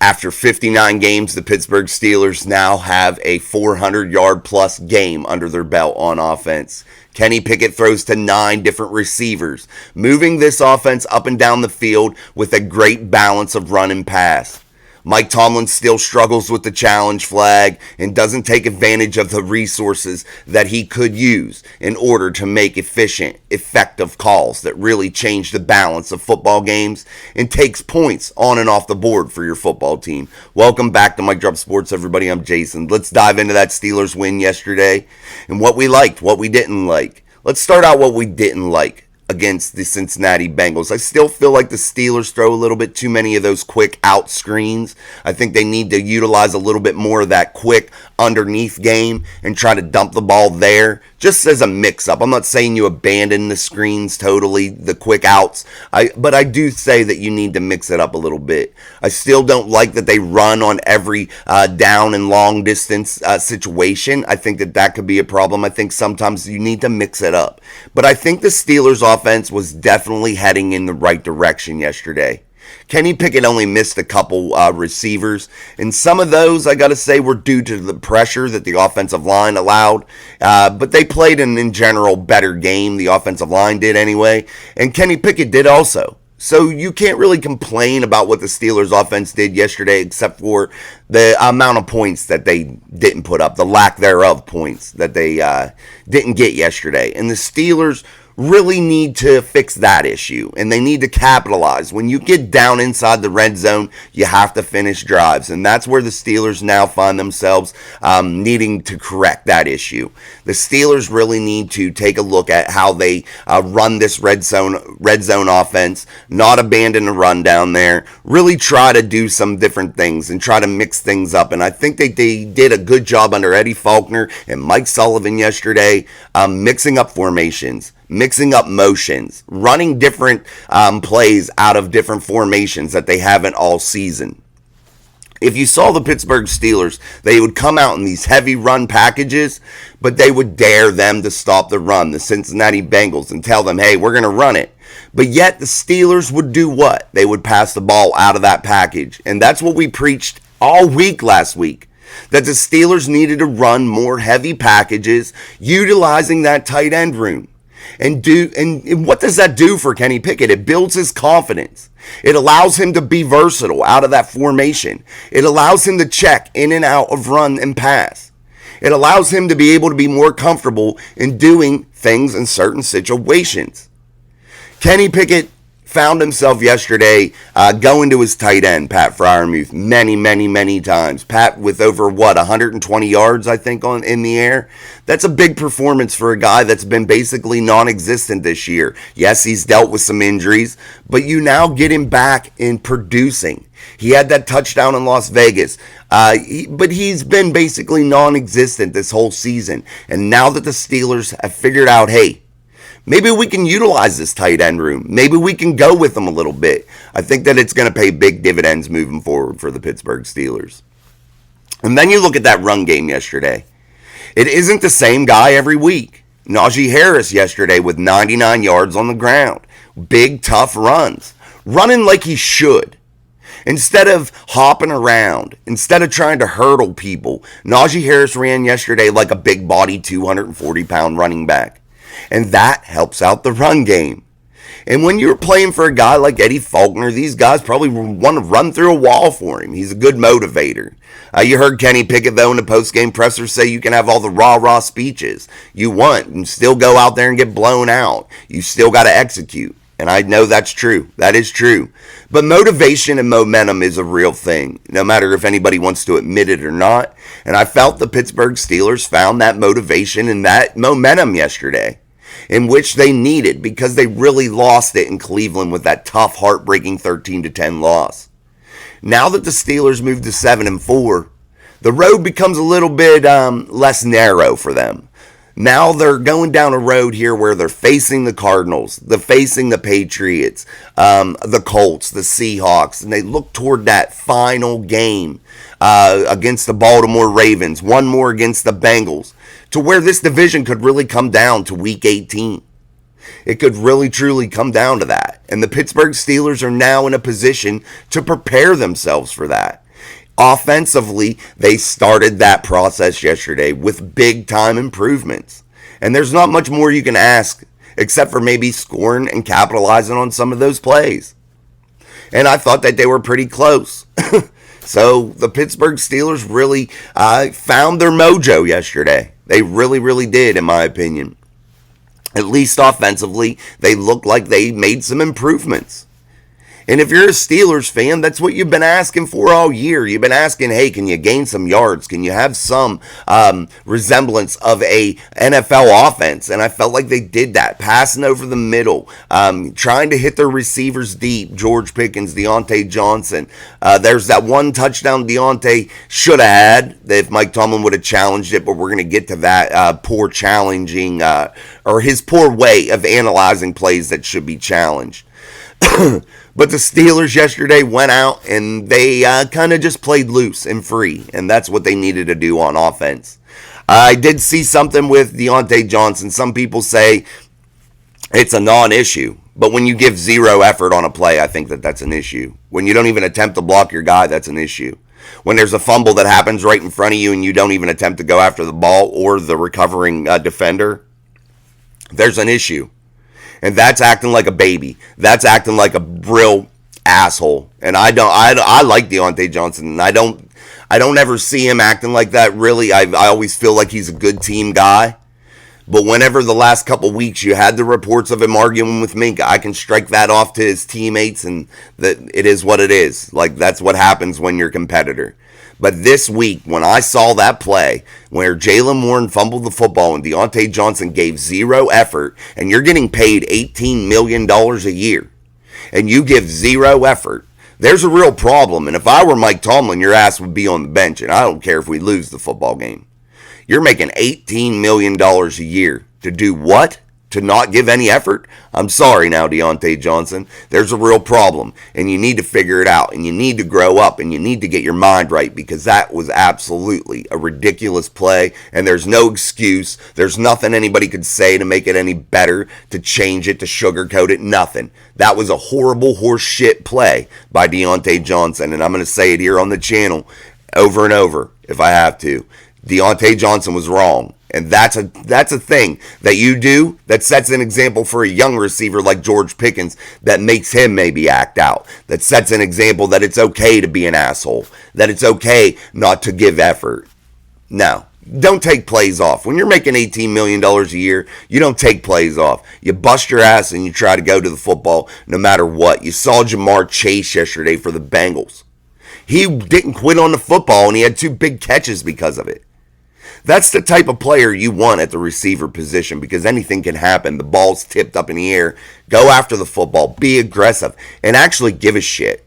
After 59 games, the Pittsburgh Steelers now have a 400-yard plus game under their belt on offense. Kenny Pickett throws to 9 different receivers, moving this offense up and down the field with a great balance of run and pass. Mike Tomlin still struggles with the challenge flag and doesn't take advantage of the resources that he could use in order to make efficient, effective calls that really change the balance of football games and takes points on and off the board for your football team. Welcome back to Mike Drop Sports, everybody. I'm Jason. Let's dive into that Steelers win yesterday and what we liked, what we didn't like. Let's start out what we didn't like against the Cincinnati Bengals. I still feel like the Steelers throw a little bit too many of those quick out screens. I think they need to utilize a little bit more of that quick underneath game and try to dump the ball there just as a mix-up. I'm not saying you abandon the screens totally, the quick outs, but I do say that you need to mix it up a little bit. I still don't like that they run on every down and long distance situation. I think that could be a problem. I think sometimes you need to mix it up. But I think the Steelers offense was definitely heading in the right direction yesterday. Kenny Pickett only missed a couple receivers, and some of those, I got to say, were due to the pressure that the offensive line allowed, but they played an, in general, better game. The offensive line did anyway, and Kenny Pickett did also. So you can't really complain about what the Steelers offense did yesterday except for the amount of points that they didn't put up, the lack thereof points that they didn't get yesterday. And the Steelers really need to fix that issue, and they need to capitalize. When you get down inside the red zone, you have to finish drives, and that's where the Steelers now find themselves needing to correct that issue. The Steelers really need to take a look at how they run this red zone offense, not abandon the run down there, really try to do some different things and try to mix things up, and I think they did a good job under Eddie Faulkner and Mike Sullivan yesterday, mixing up formations, mixing up motions, running different plays out of different formations that they haven't all season. If you saw the Pittsburgh Steelers, they would come out in these heavy run packages, but they would dare them to stop the run, the Cincinnati Bengals, and tell them, hey, we're going to run it. But yet the Steelers would do what? They would pass the ball out of that package. And that's what we preached all week last week, that the Steelers needed to run more heavy packages, utilizing that tight end room. And what does that do for Kenny Pickett? It builds his confidence. It allows him to be versatile out of that formation. It allows him to check in and out of run and pass. It allows him to be able to be more comfortable in doing things in certain situations. Kenny Pickett found himself yesterday going to his tight end, Pat Freiermuth, many times. Pat with over, 120 yards, I think, in the air. That's a big performance for a guy that's been basically non-existent this year. Yes, he's dealt with some injuries, but you now get him back in producing. He had that touchdown in Las Vegas, but he's been basically non-existent this whole season. And now that the Steelers have figured out, hey, maybe we can utilize this tight end room. Maybe we can go with them a little bit. I think that it's going to pay big dividends moving forward for the Pittsburgh Steelers. And then you look at that run game yesterday. It isn't the same guy every week. Najee Harris yesterday with 99 yards on the ground. Big, tough runs. Running like he should. Instead of hopping around, instead of trying to hurdle people, Najee Harris ran yesterday like a big body 240-pound running back. And that helps out the run game. And when you're playing for a guy like Eddie Faulkner, these guys probably want to run through a wall for him. He's a good motivator. You heard Kenny Pickett, though, in the post-game presser say you can have all the rah-rah speeches you want and still go out there and get blown out. You still got to execute. And I know that's true. That is true. But motivation and momentum is a real thing, no matter if anybody wants to admit it or not. And I felt the Pittsburgh Steelers found that motivation and that momentum yesterday, in which they needed, because they really lost it in Cleveland with that tough, heartbreaking 13-10 loss. Now that the Steelers moved to 7-4, the road becomes a little bit less narrow for them. Now they're going down a road here where they're facing the Cardinals, they're facing the Patriots, the Colts, the Seahawks, and they look toward that final game against the Baltimore Ravens, one more against the Bengals, to where this division could really come down to Week 18. It could really, truly come down to that. And the Pittsburgh Steelers are now in a position to prepare themselves for that. Offensively, they started that process yesterday with big time improvements. And there's not much more you can ask except for maybe scoring and capitalizing on some of those plays. And I thought that they were pretty close. So the Pittsburgh Steelers really found their mojo yesterday. They really, really did, in my opinion. At least offensively, they looked like they made some improvements. And if you're a Steelers fan, that's what you've been asking for all year. You've been asking, hey, can you gain some yards? Can you have some resemblance of a NFL offense? And I felt like they did that, passing over the middle, trying to hit their receivers deep, George Pickens, Deontay Johnson. There's that one touchdown Deontay should have had if Mike Tomlin would have challenged it, but we're going to get to that poor challenging or his poor way of analyzing plays that should be challenged. But the Steelers yesterday went out and they kind of just played loose and free, and that's what they needed to do on offense. I did see something with Deontay Johnson. Some people say it's a non-issue, but when you give zero effort on a play, I think that that's an issue. When you don't even attempt to block your guy, that's an issue. When there's a fumble that happens right in front of you and you don't even attempt to go after the ball or the recovering defender, there's an issue. And that's acting like a baby. That's acting like a real asshole. And I like Deontay Johnson, and I don't ever see him acting like that. Really, I always feel like he's a good team guy. But whenever the last couple weeks you had the reports of him arguing with Minka, I can strike that off to his teammates, and that it is what it is. Like, that's what happens when you're a competitor. But this week, when I saw that play where Jaylen Warren fumbled the football and Deontay Johnson gave zero effort, and you're getting paid $18 million a year, and you give zero effort, there's a real problem. And if I were Mike Tomlin, your ass would be on the bench, and I don't care if we lose the football game. You're making $18 million a year to do what? To not give any effort? I'm sorry now, Deontay Johnson. There's a real problem, and you need to figure it out, and you need to grow up, and you need to get your mind right, because that was absolutely a ridiculous play, and there's no excuse. There's nothing anybody could say to make it any better, to change it, to sugarcoat it, nothing. That was a horrible horse shit play by Deontay Johnson, and I'm going to say it here on the channel over and over if I have to. Deontay Johnson was wrong. And that's a thing that you do that sets an example for a young receiver like George Pickens that makes him maybe act out. That sets an example that it's okay to be an asshole. That it's okay not to give effort. No, don't take plays off. When you're making $18 million a year, you don't take plays off. You bust your ass and you try to go to the football no matter what. You saw Jamar Chase yesterday for the Bengals. He didn't quit on the football, and he had 2 big catches because of it. That's the type of player you want at the receiver position, because anything can happen. The ball's tipped up in the air. Go after the football. Be aggressive. And actually give a shit.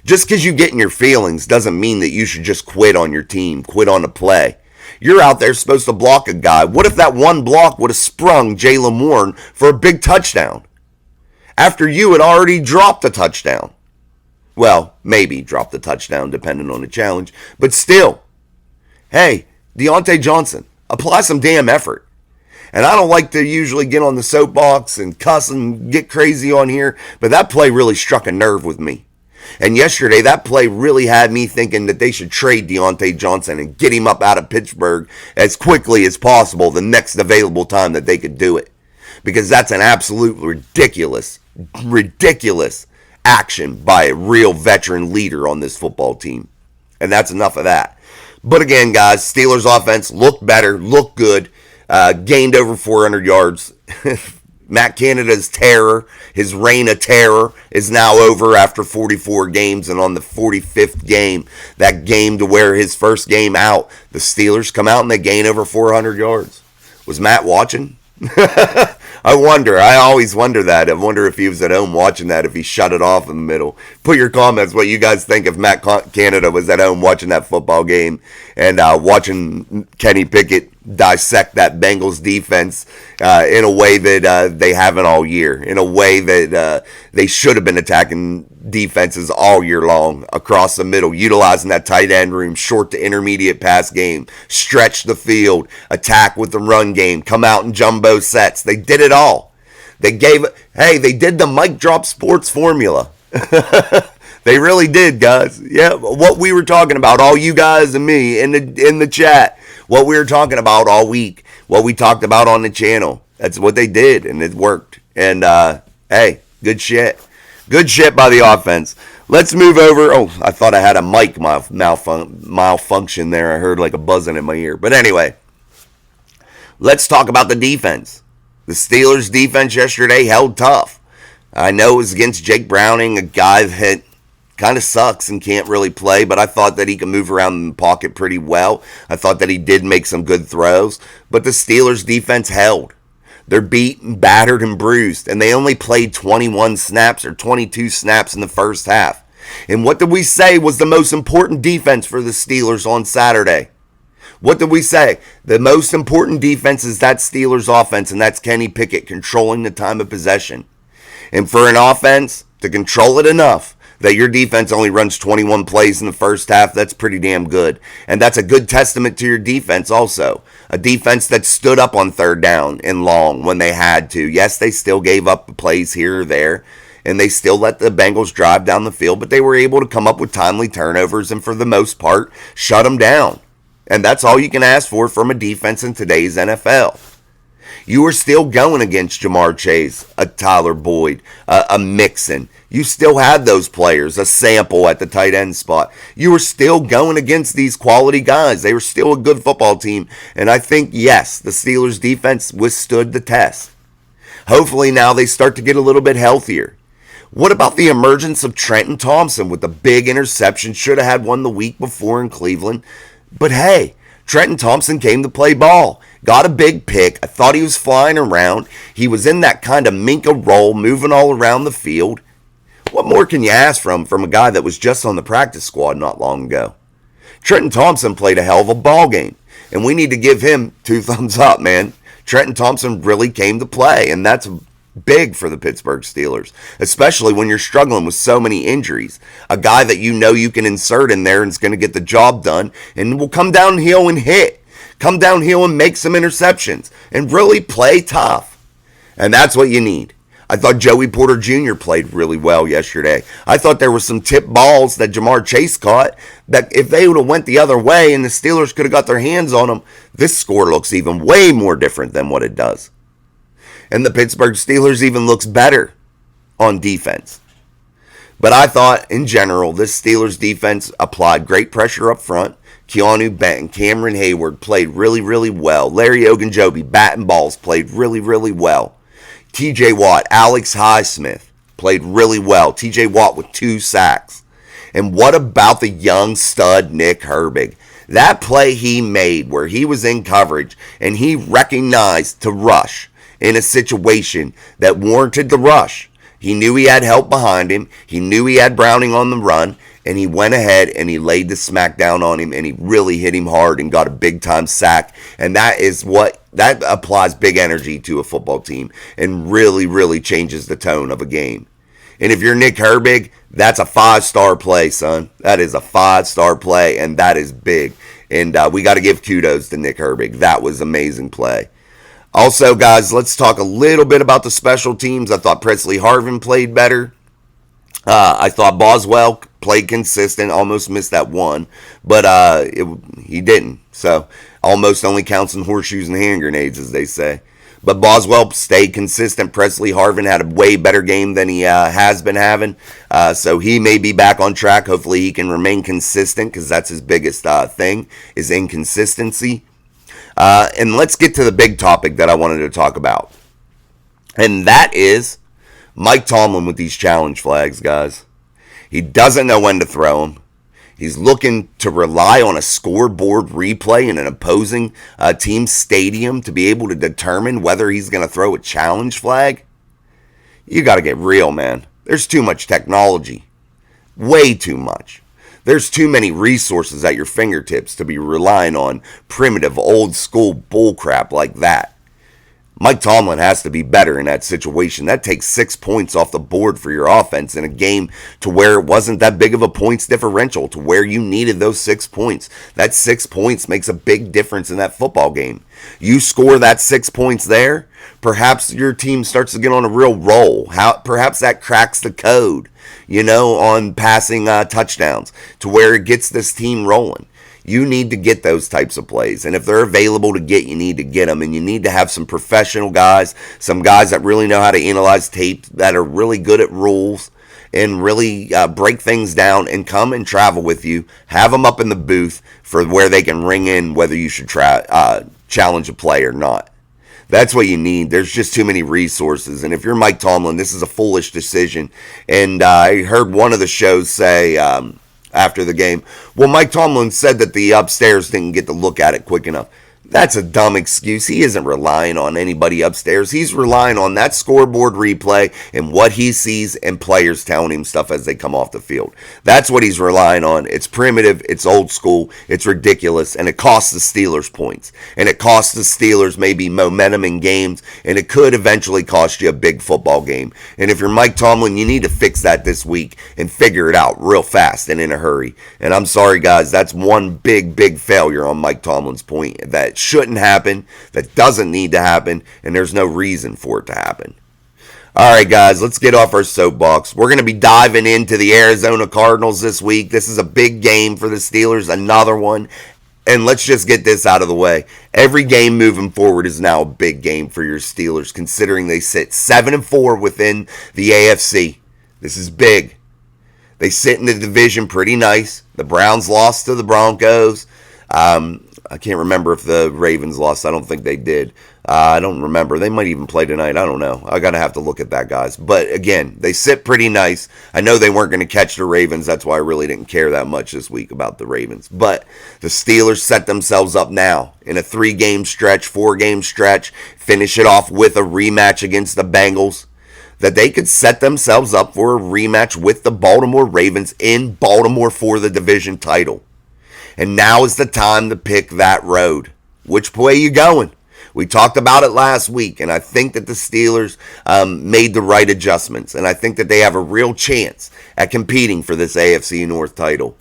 Just because you get in your feelings doesn't mean that you should just quit on your team, quit on the play. You're out there supposed to block a guy. What if that one block would have sprung Jaylen Warren for a big touchdown? After you had already dropped a touchdown. Well, maybe dropped the touchdown depending on the challenge. But still, hey, Deontay Johnson, apply some damn effort. And I don't like to usually get on the soapbox and cuss and get crazy on here, but that play really struck a nerve with me. And yesterday, that play really had me thinking that they should trade Deontay Johnson and get him up out of Pittsburgh as quickly as possible the next available time that they could do it. Because that's an absolute ridiculous action by a real veteran leader on this football team. And that's enough of that. But again, guys, Steelers offense looked better, looked good, gained over 400 yards. Matt Canada's terror, his reign of terror, is now over after 44 games. And on the 45th game, that game to wear his first game out, the Steelers come out and they gain over 400 yards. Was Matt watching? I wonder. I always wonder that. I wonder if he was at home watching that, if he shut it off in the middle. Put your comments what you guys think if Matt Canada was at home watching that football game and watching Kenny Pickett dissect that Bengals defense in a way that they haven't all year, in a way that they should have been attacking defenses all year long across the middle, utilizing that tight end room, short to intermediate pass game, stretch the field, attack with the run game, come out in jumbo sets. They did it all. They did the mic drop sports formula. They really did, guys. Yeah, what we were talking about, all you guys and me in the chat, what we were talking about all week, what we talked about on the channel. That's what they did, and it worked. And hey, good shit. Good shit by the offense. Let's move over. Oh, I thought I had a mic malfunction there. I heard like a buzzing in my ear. But anyway, let's talk about the defense. The Steelers' defense yesterday held tough. I know it was against Jake Browning, a guy that kind of sucks and can't really play, but I thought that he could move around in the pocket pretty well. I thought that he did make some good throws, but the Steelers' defense held. They're beat and battered and bruised, and they only played 21 snaps or 22 snaps in the first half. And what did we say was the most important defense for the Steelers on Saturday? What did we say? The most important defense is that Steelers offense, and that's Kenny Pickett controlling the time of possession. And for an offense to control it enough that your defense only runs 21 plays in the first half, that's pretty damn good. And that's a good testament to your defense also. A defense that stood up on third down and long when they had to. Yes, they still gave up plays here or there, and they still let the Bengals drive down the field, but they were able to come up with timely turnovers and for the most part, shut them down. And that's all you can ask for from a defense in today's NFL. You were still going against Jamar Chase, a Tyler Boyd, a Mixon. You still had those players, a Sample at the tight end spot. You were still going against these quality guys. They were still a good football team. And I think, yes, the Steelers' defense withstood the test. Hopefully now they start to get a little bit healthier. What about the emergence of Trenton Thompson with the big interception? Should have had one the week before in Cleveland. But hey, Trenton Thompson came to play ball. Got a big pick. I thought he was flying around. He was in that kind of Minka role, moving all around the field. What more can you ask from a guy that was just on the practice squad not long ago? Trenton Thompson played a hell of a ball game, and we need to give him 2 thumbs up, man. Trenton Thompson really came to play, and that's big for the Pittsburgh Steelers, especially when you're struggling with so many injuries. A guy that you know you can insert in there and is going to get the job done and will come downhill and hit. Come downhill and make some interceptions and really play tough. And that's what you need. I thought Joey Porter Jr. played really well yesterday. I thought there were some tip balls that Jamar Chase caught that if they would have went the other way and the Steelers could have got their hands on them, this score looks even way more different than what it does. And the Pittsburgh Steelers even looks better on defense. But I thought, in general, this Steelers defense applied great pressure up front. Keanu Benton, Cameron Hayward played really, really well. Larry Ogunjobi, batting balls, played really, really well. TJ Watt, Alex Highsmith played really well. TJ Watt with 2 sacks. And what about the young stud Nick Herbig? That play he made where he was in coverage and he recognized to rush in a situation that warranted the rush. He knew he had help behind him. He knew he had Browning on the run. And he went ahead and he laid the smack down on him and he really hit him hard and got a big time sack. And that applies big energy to a football team and really, really changes the tone of a game. And if you're Nick Herbig, that's a 5-star play, son. That is a 5-star play and that is big. And we got to give kudos to Nick Herbig. That was amazing play. Also, guys, let's talk a little bit about the special teams. I thought Presley Harvin played better. I thought Boswell played consistent, almost missed that one, but he didn't. So almost only counts in horseshoes and hand grenades, as they say. But Boswell stayed consistent. Presley Harvin had a way better game than he has been having. So he may be back on track. Hopefully he can remain consistent because that's his biggest thing is inconsistency. And let's get to the big topic that I wanted to talk about. And that is Mike Tomlin with these challenge flags, guys. He doesn't know when to throw them. He's looking to rely on a scoreboard replay in an opposing team's stadium to be able to determine whether he's going to throw a challenge flag. You got to get real, man. There's too much technology. Way too much. There's too many resources at your fingertips to be relying on primitive, old-school bullcrap like that. Mike Tomlin has to be better in that situation. That takes 6 points off the board for your offense in a game to where it wasn't that big of a points differential, to where you needed those 6 points. That 6 points makes a big difference in that football game. You score that 6 points there, Perhaps your team starts to get on a real roll. Perhaps that cracks the code, on passing touchdowns to where it gets this team rolling. You need to get those types of plays. And if they're available to get, you need to get them. And you need to have some professional guys, some guys that really know how to analyze tape, that are really good at rules, and really break things down and come and travel with you. Have them up in the booth for where they can ring in whether you should challenge a play or not. That's what you need. There's just too many resources. And if you're Mike Tomlin, this is a foolish decision. And I heard one of the shows say after the game, well, Mike Tomlin said that the upstairs didn't get to look at it quick enough. That's a dumb excuse. He isn't relying on anybody upstairs. He's relying on that scoreboard replay and what he sees and players telling him stuff as they come off the field. That's what he's relying on. It's primitive. It's old school. It's ridiculous. And it costs the Steelers points. And it costs the Steelers maybe momentum in games. And it could eventually cost you a big football game. And if you're Mike Tomlin, you need to fix that this week and figure it out real fast and in a hurry. And I'm sorry, guys. That's one big failure on Mike Tomlin's point. That shouldn't happen, that doesn't need to happen, and there's no reason for it to happen. All right, guys, let's get off our soapbox. We're going to be diving into the Arizona Cardinals this week. This is a big game for the Steelers, another one. And let's just get this out of the way. Every game moving forward is now a big game for your Steelers, considering they sit 7-4 within the AFC. This is big. They sit in the division pretty nice. The Browns lost to the Broncos. I can't remember if the Ravens lost. I don't think they did. I don't remember. They might even play tonight. I don't know. I got to have to look at that, guys. But again, they sit pretty nice. I know they weren't going to catch the Ravens. That's why I really didn't care that much this week about the Ravens. But the Steelers set themselves up now in a 3-game stretch, 4-game stretch, finish it off with a rematch against the Bengals, that they could set themselves up for a rematch with the Baltimore Ravens in Baltimore for the division title. And now is the time to pick that road. Which way you going? We talked about it last week, and I think that the Steelers made the right adjustments, and I think that they have a real chance at competing for this AFC North title.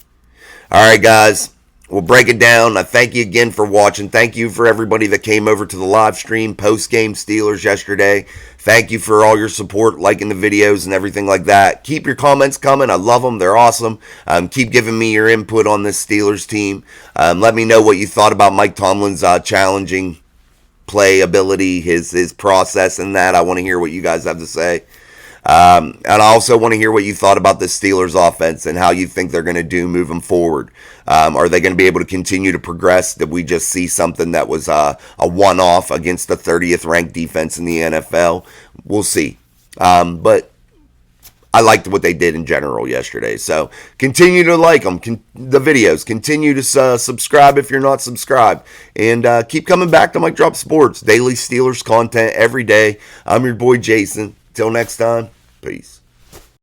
All right, guys, we'll break it down. I thank you again for watching. Thank you for everybody that came over to the live stream post-game Steelers yesterday. Thank you for all your support, liking the videos and everything like that. Keep your comments coming. I love them. They're awesome. Keep giving me your input on this Steelers team. Let me know what you thought about Mike Tomlin's challenging play ability, his process and that. I want to hear what you guys have to say. And I also want to hear what you thought about the Steelers offense and how you think they're going to do moving forward. Are they going to be able to continue to progress? Did we just see something that was a one-off against the 30th ranked defense in the NFL? We'll see. But I liked what they did in general yesterday. So continue to like them, the videos. Continue to subscribe if you're not subscribed. And keep coming back to Mike Drop Sports. Daily Steelers content every day. I'm your boy Jason. Till next time, peace.